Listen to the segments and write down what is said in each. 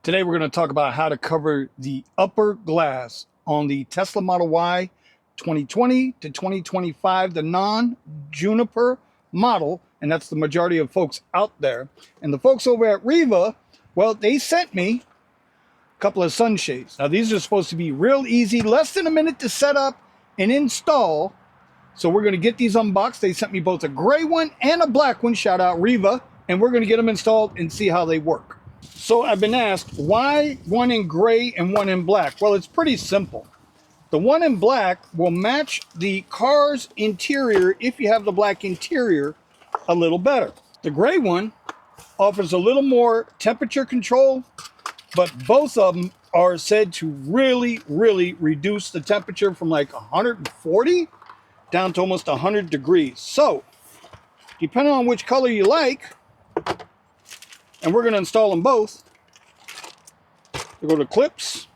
Today we're going to talk about how to cover the upper glass on the Tesla Model Y 2020 to 2025, the non-Juniper model, and that's the majority of folks out there. And the folks over at REEVAA, well, they sent me a couple of sunshades. Now these are supposed to be real easy, less than a minute to set up and install. So we're going to get these unboxed. They sent me both a gray one and a black one, shout out REEVAA, and we're going to get them installed and see how they work. So I've been asked, why one in gray and one in black? Well, it's pretty simple. The one in black will match the car's interior, if you have the black interior, a little better. The gray one offers a little more temperature control, but both of them are said to really reduce the temperature from like 140 down to almost 100 degrees. So, depending on which color you like, and we're going to install them both. They go to clips,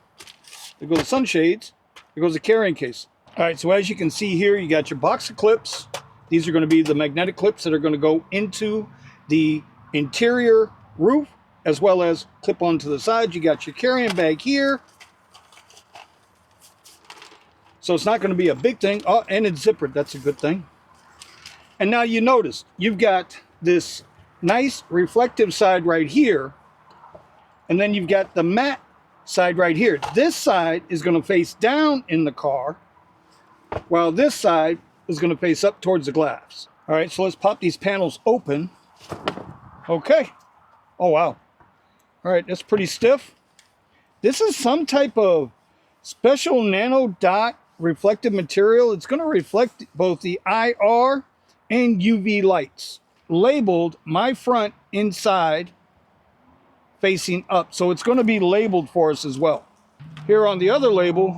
they go to sunshades, it goes to carrying case. All right, so as you can see here, you got your box of clips. These are going to be the magnetic clips that are going to go into the interior roof, as well as clip onto the sides. You got your carrying bag here. So it's not going to be a big thing. Oh, and it's zippered, that's a good thing. And now you notice, you've got this nice reflective side right here, and then you've got the matte side right here. This side is going to face down in the car, while this side is going to face up towards the glass. All right, so let's pop these panels open. Okay. Oh, wow. All right, that's pretty stiff. This is some type of special nano dot reflective material. It's going to reflect both the IR and UV lights. Labeled my front inside facing up, so it's going to be labeled for us as well. Here on the other label,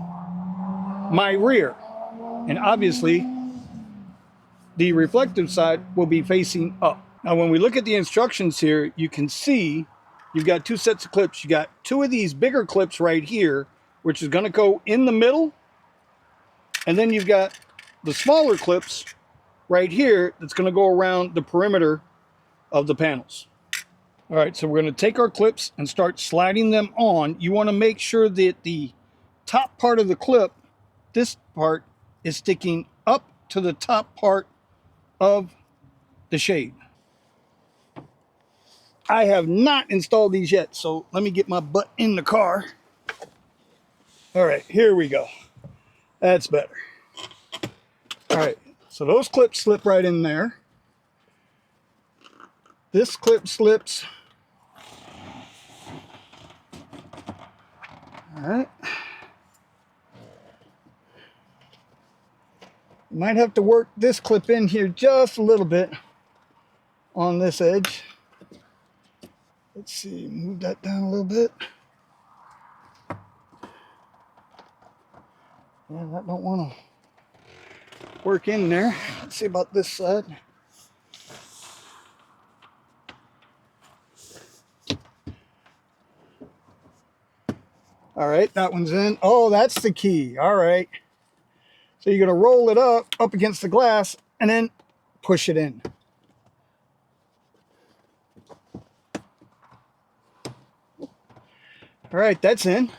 my rear, and obviously the reflective side will be facing up. Now when we look at the instructions here, you can see you've got two sets of clips. You got two of these bigger clips right here, which is going to go in the middle, and then you've got the smaller clips right here that's going to go around the perimeter of the panels. All right, so we're going to take our clips and start sliding them on. You want to make sure that the top part of the clip, this part, is sticking up to the top part of the shade. I have not installed these yet, so let me get my butt in the car. All right, here we go. That's better. All right. So those clips slip right in there. This clip slips. All right. You might have to work this clip in here just a little bit on this edge. Let's see, move that down a little bit. Yeah, that don't want to work in there. Let's see about this side. All right, that one's in. Oh, that's the key. All right. So you're going to roll it up against the glass and then push it in. All right, that's in.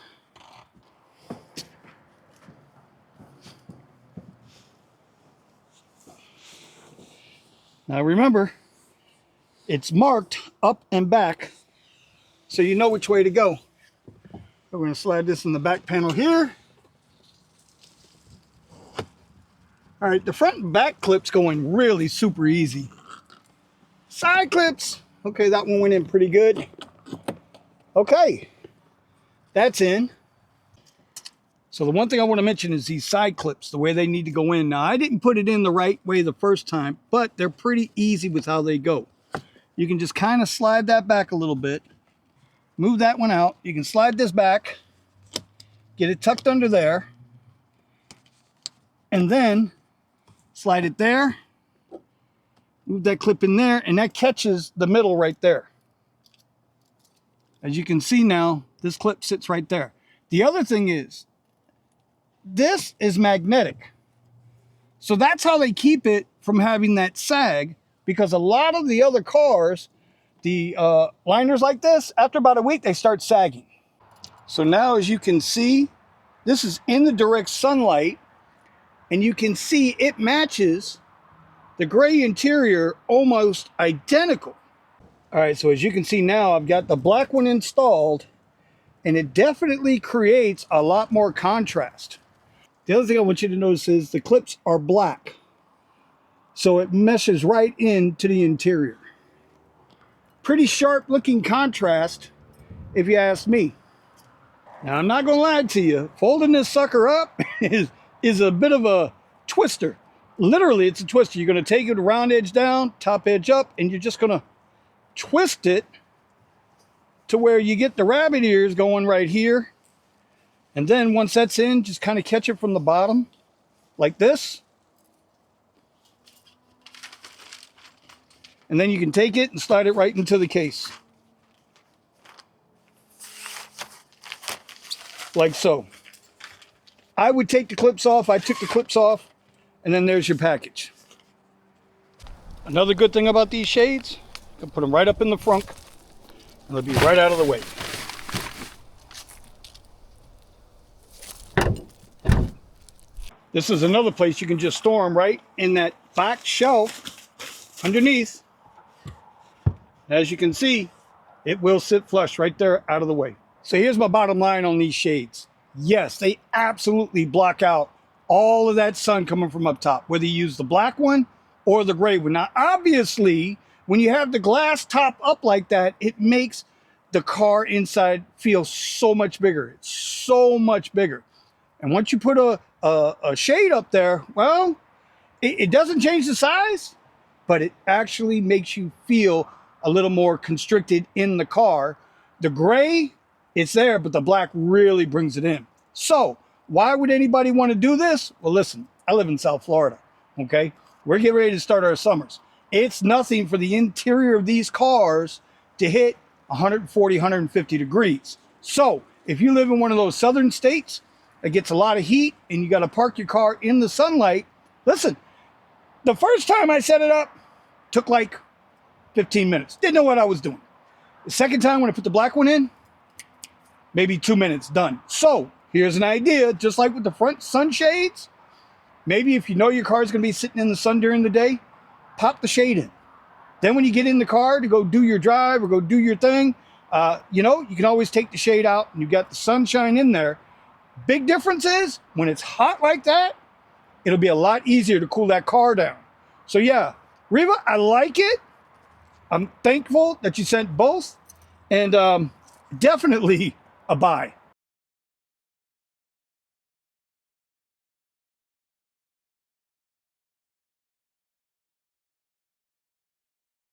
Now remember, it's marked up and back, so you know which way to go. We're going to slide this in the back panel here. All right, the front and back clips going really super easy. Side clips, okay, that one went in pretty good. Okay, that's in. So the one thing I want to mention is these side clips, the way they need to go in. Now, I didn't put it in the right way the first time, but they're pretty easy with how they go. You can just kind of slide that back a little bit. Move that one out. You can slide this back, get it tucked under there, and then slide it there, move that clip in there, and that catches the middle right there. As you can see now, this clip sits right there. The other thing is, this is magnetic. So that's how they keep it from having that sag, because a lot of the other cars, the liners like this, after about a week, they start sagging. So now, as you can see, this is in the direct sunlight, and you can see it matches the gray interior almost identical. All right, so as you can see now, I've got the black one installed, and it definitely creates a lot more contrast. The other thing I want you to notice is the clips are black, so it meshes right into the interior. Pretty sharp looking contrast, if you ask me. Now, I'm not going to lie to you, folding this sucker up is a bit of a twister. Literally, it's a twister. You're going to take it round edge down, top edge up, and you're just going to twist it to where you get the rabbit ears going right here. And then once that's in, just kind of catch it from the bottom like this. And then you can take it and slide it right into the case. Like so. I would take the clips off. I took the clips off, and then there's your package. Another good thing about these shades, you can put them right up in the front, and they'll be right out of the way. This is another place you can just store them right in that back shelf underneath. As you can see, it will sit flush right there out of the way. So here's my bottom line on these shades. Yes, they absolutely block out all of that sun coming from up top, whether you use the black one or the gray one. Now, obviously, when you have the glass top up like that, it makes the car inside feel so much bigger. It's so much bigger. And once you put a shade up there, well, it doesn't change the size, but it actually makes you feel a little more constricted in the car. The gray, it's there, but the black really brings it in. So why would anybody want to do this? Well, listen, I live in South Florida, okay? We're getting ready to start our summers. It's nothing for the interior of these cars to hit 140, 150 degrees. So if you live in one of those southern states that gets a lot of heat and you got to park your car in the sunlight, listen, the first time I set it up, took like 15 minutes. Didn't know what I was doing. The second time when I put the black one in, maybe 2 minutes, done. So here's an idea, just like with the front sunshades, maybe if you know your car is going to be sitting in the sun during the day, pop the shade in. Then when you get in the car to go do your drive or go do your thing, you can always take the shade out and you've got the sunshine in there. Big difference is when it's hot like that, it'll be a lot easier to cool that car down. So yeah, REEVAA, I like it. I'm thankful that you sent both, and definitely a buy.